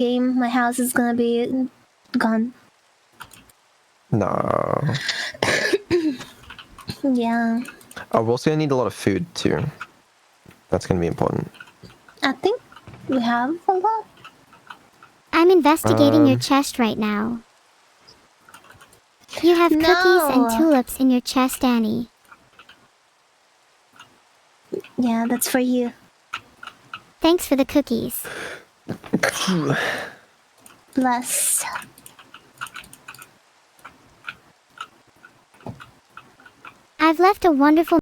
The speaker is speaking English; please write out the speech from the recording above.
game, my house is gonna be gone. No. Yeah. Oh, we're also gonna need a lot of food too. That's gonna be important. I think we have a lot. I'm investigating your chest right now. You have cookies and tulips in your chest, Annie. Yeah, that's for you. Thanks for the cookies. Bless. I've left a wonderful